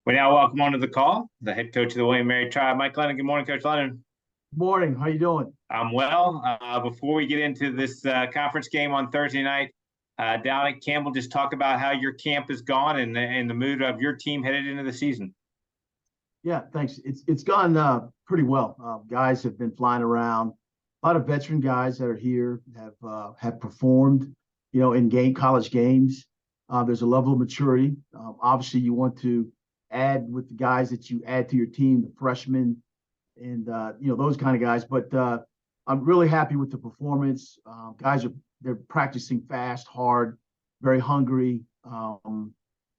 We now welcome onto the call the head coach of the William Mary Tribe, Mike Lennon. Good morning, Coach Lennon. Morning. How you doing? I'm well. Before we get into this conference game on Thursday night down at Campbell, just talk about how your camp has gone and the mood of your team headed into the season. Yeah, thanks. It's gone pretty well. Guys have been flying around. A lot of veteran guys that are here have performed, in college games. There's a level of maturity. Obviously, you want to add with the guys that you add to your team, the freshmen, and those kind of guys. But I'm really happy with the performance. They're practicing fast, hard, very hungry.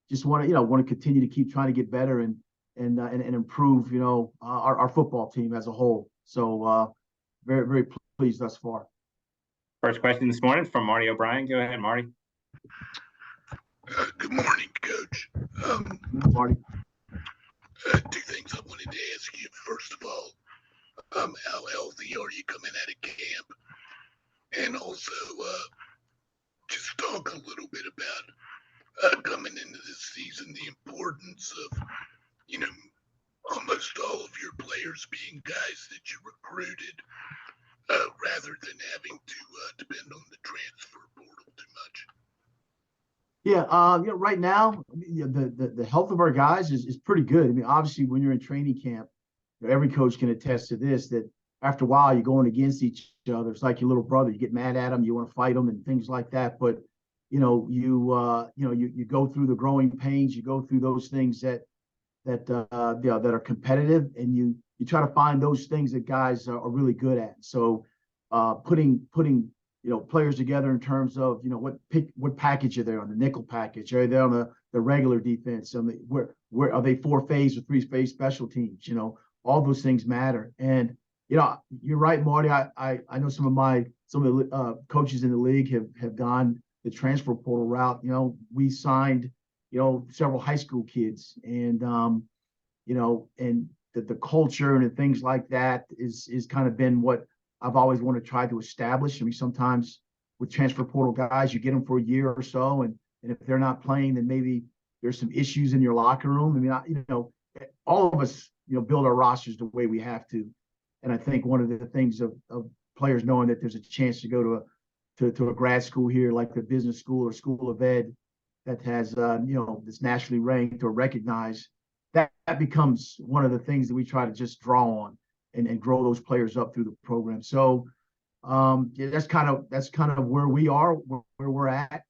Just want to continue to keep trying to get better and improve, our football team as a whole. So very, very pleased thus far. First question this morning from Marty O'Brien. Go ahead, Marty. Good morning, Coach. Marty. Two things I wanted to ask you. First of all, how healthy are you coming out of camp? And also, just talk a little bit about coming into this season, the importance of, almost all of your players being guys that you recruited, rather than having to depend on the transfer portal too much. Yeah, right now, the health of our guys is pretty good. I mean, obviously, when you're in training camp, every coach can attest to this, that after a while, you're going against each other. It's like your little brother. You get mad at them, you want to fight them and things like that. But, you go through the growing pains. You go through those things that are competitive, and you try to find those things that guys are really good at. So putting players together in terms of what package are they on, the nickel package, are they on the regular defense, where are they 4-phase or 3-phase special teams, all those things matter. And you're right, Marty. I know some of the coaches in the league have gone the transfer portal route. We signed several high school kids, and and the culture and things like that is kind of been what I've always wanted to try to establish. I mean, sometimes with transfer portal guys, you get them for a year or so, and if they're not playing, then maybe there's some issues in your locker room. I mean, all of us, build our rosters the way we have to. And I think one of the things of players knowing that there's a chance to go to a grad school here, like the business school or school of ed, that has that's nationally ranked or recognized, that becomes one of the things that we try to just draw on and grow those players up through the program. So that's kind of where we are, where we're at.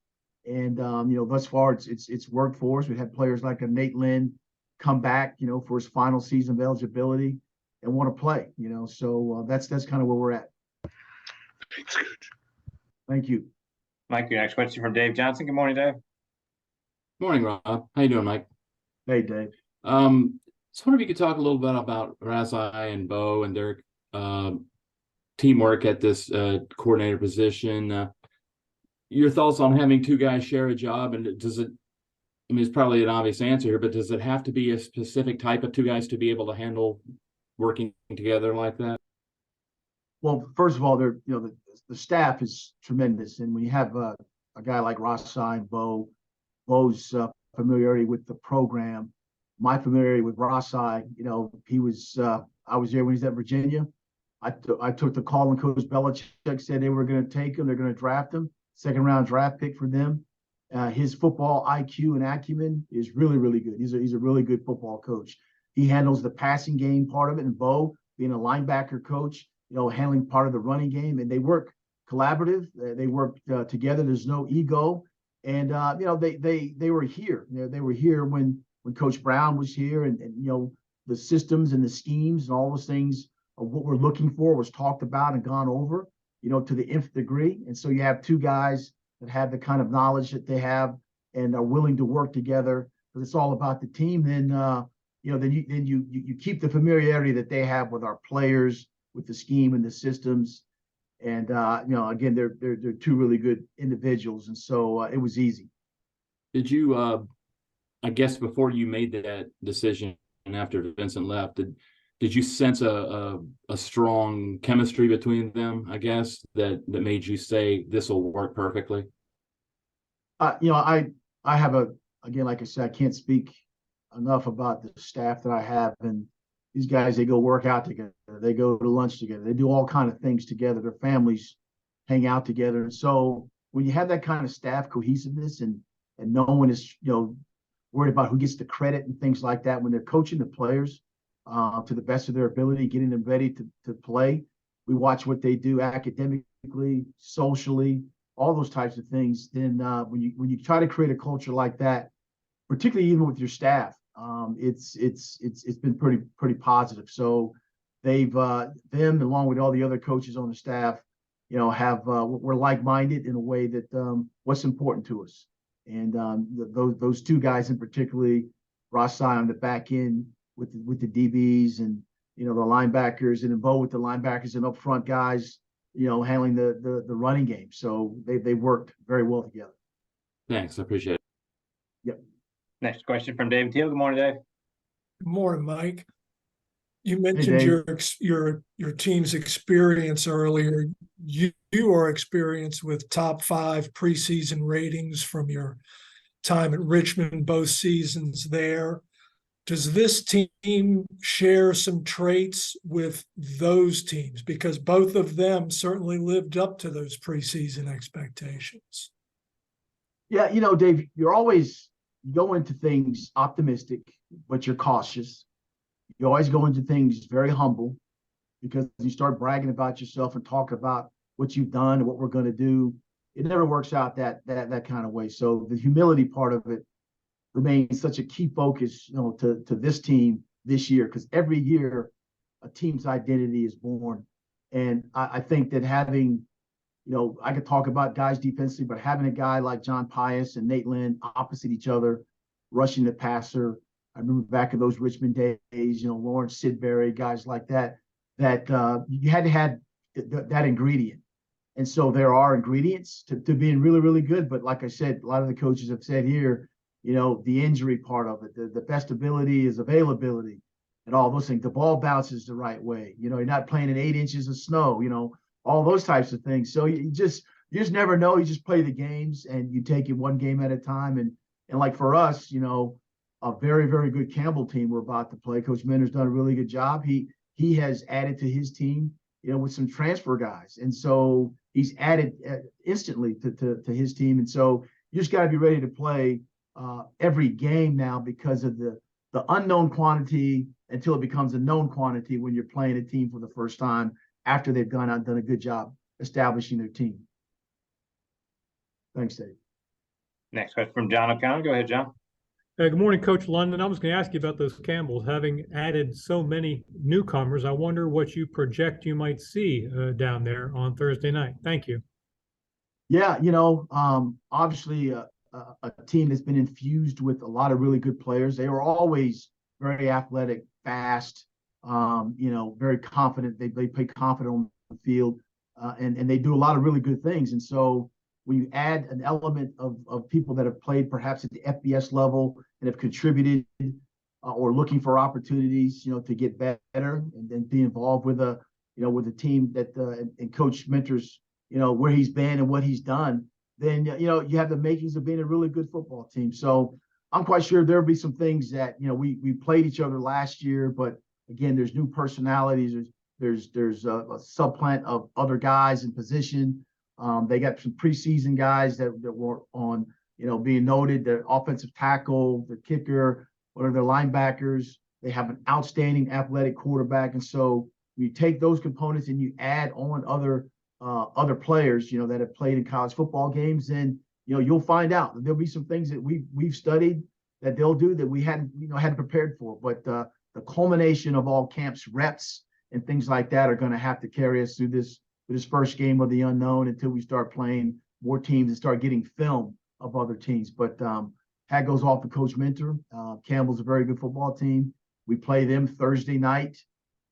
And thus far it's worked for us. We had players like a Nate Lynn come back, for his final season of eligibility and want to play, so that's kind of where we're at. Thanks, Coach. Thank you. Mike, your next question from Dave Johnson. Good morning, Dave. Morning, Rob. How you doing, Mike? Hey, Dave. Just wonder if you could talk a little bit about Razai and Bo and their teamwork at this coordinator position. Your thoughts on having two guys share a job, and it's probably an obvious answer here, but does it have to be a specific type of two guys to be able to handle working together like that? Well, first of all, the staff is tremendous, and when you have a guy like Razai and Bo's familiarity with the program, my familiarity with Razai, I was there when he was at Virginia. I took the call when Coach Belichick said they were going to take him. They're going to draft him. Second round draft pick for them. His football IQ and acumen is really, really good. He's a really good football coach. He handles the passing game part of it, and Bo, being a linebacker coach, handling part of the running game, and they work collaborative. They work together. There's no ego, and they were here. They were here when Coach Brown was here, and the systems and the schemes and all those things of what we're looking for was talked about and gone over, to the nth degree. And so you have two guys that have the kind of knowledge that they have and are willing to work together, because it's all about the team. Then you keep the familiarity that they have with our players, with the scheme and the systems. And again, they're two really good individuals, and so it was easy. Did you I guess before you made that decision and after Vincent left, did you sense a strong chemistry between them, I guess, that made you say this will work perfectly? I have again, like I said, I can't speak enough about the staff that I have, and these guys, they go work out together, they go to lunch together, they do all kind of things together. Their families hang out together, and so when you have that kind of staff cohesiveness and no one is worried about who gets the credit and things like that when they're coaching the players to the best of their ability, getting them ready to play. We watch what they do academically, socially, all those types of things. Then when you try to create a culture like that, particularly even with your staff, it's been pretty positive. So they've them along with all the other coaches on the staff, have we're like-minded in a way that what's important to us. And those two guys in particularly, Ross on the back end with the DBs and the linebackers, and Bo with the linebackers and up front guys, handling the running game. So they worked very well together. Thanks, I appreciate it. Yep. Next question from David Teal. Good morning, Dave. Good morning, Mike. You mentioned your team's experience earlier. You are experienced with top 5 preseason ratings from your time at Richmond, both seasons there. Does this team share some traits with those teams? Because both of them certainly lived up to those preseason expectations. Yeah, Dave, you're always go into things optimistic, but you're cautious. You always go into things very humble, because you start bragging about yourself and talking about what you've done and what we're going to do. It never works out that kind of way. So the humility part of it remains such a key focus, to this team this year, because every year a team's identity is born. And I think that having, I could talk about guys defensively, but having a guy like John Pius and Nate Lynn opposite each other, rushing the passer. I remember back in those Richmond days, Lawrence Sidbury, guys like that you had to have that ingredient. And so there are ingredients to being really, really good. But like I said, a lot of the coaches have said here, the injury part of it, the best ability is availability and all those things. The ball bounces the right way. You're not playing in 8 inches of snow, all those types of things. So you just never know. You just play the games and you take it one game at a time. And like for us, a very, very good Campbell team we're about to play. Coach Mentor's done a really good job. He has added to his team, with some transfer guys. And so he's added instantly to his team. And so you just got to be ready to play every game now, because of the unknown quantity until it becomes a known quantity when you're playing a team for the first time after they've gone out and done a good job establishing their team. Thanks, Dave. Next question from John O'Connor. Go ahead, John. Good morning, Coach London. I was going to ask you about those Campbells. Having added so many newcomers, I wonder what you project you might see down there on Thursday night. Thank you. Yeah, obviously a team that's been infused with a lot of really good players. They were always very athletic, fast, very confident. They play confident on the field, and they do a lot of really good things. And so when you add an element of people that have played perhaps at the FBS level and have contributed or looking for opportunities, to get better and then be involved with a team that and Coach Mentor's, where he's been and what he's done, then, you have the makings of being a really good football team. So I'm quite sure there'll be some things that, we played each other last year, but again, there's new personalities. There's a subplant of other guys in position. They got some preseason guys that were on, being noted, their offensive tackle, their kicker, or their linebackers. They have an outstanding athletic quarterback. And so you take those components and you add on other players, that have played in college football games, and, you'll find out that there'll be some things that we've studied that they'll do that we hadn't prepared for. But the culmination of all camp's reps and things like that are going to have to carry us through this first game of the unknown until we start playing more teams and start getting film of other teams. But hat goes off to Coach Mentor. Campbell's a very good football team. We play them Thursday night.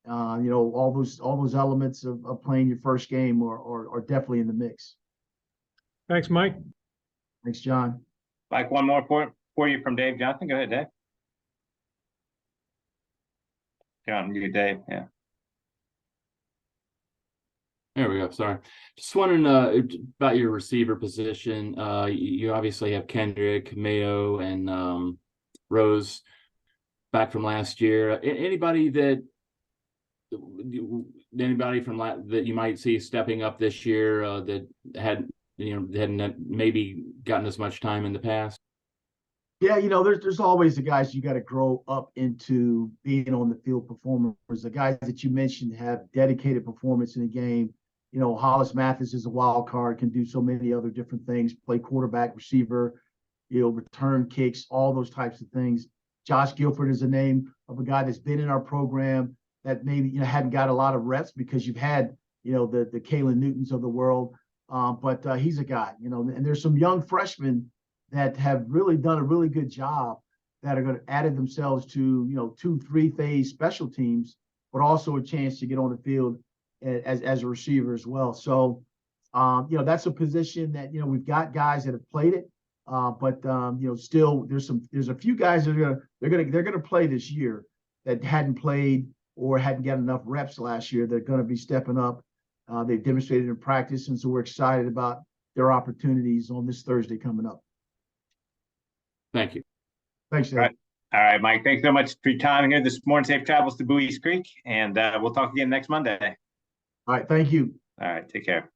All those elements of playing your first game are definitely in the mix. Thanks, Mike. Thanks, John. Mike, one more for you from Dave Johnson. Go ahead, Dave. John, you, Dave. Yeah. There we go. Sorry. Just wondering about your receiver position. You obviously have Kendrick, Mayo, and Rose. back from last year. Anybody from that you might see stepping up this year that hadn't maybe gotten as much time in the past? Yeah, there's always the guys you got to grow up into being on the field performers. The guys that you mentioned have dedicated performance in the game. Hollis Mathis is a wild card, can do so many other different things, play quarterback, receiver, return kicks, all those types of things. Josh Guilford is a name of a guy that's been in our program that maybe hadn't got a lot of reps because you've had the Kalen Newtons of the world, but he's a guy. And there's some young freshmen that have really done a really good job that are going to add themselves to 2-3 phase special teams, but also a chance to get on the field as a receiver as well. So that's a position that we've got guys that have played it. But still there's a few guys that they're gonna play this year that hadn't played or hadn't got enough reps last year. They're going to be stepping up. They've demonstrated in practice, and so we're excited about their opportunities on this Thursday coming up. Thank you. Thanks, Dave. All right, Mike. Thanks so much for your time here this morning. Safe travels to Bowie's Creek, and we'll talk again next Monday. All right, thank you. All right, take care.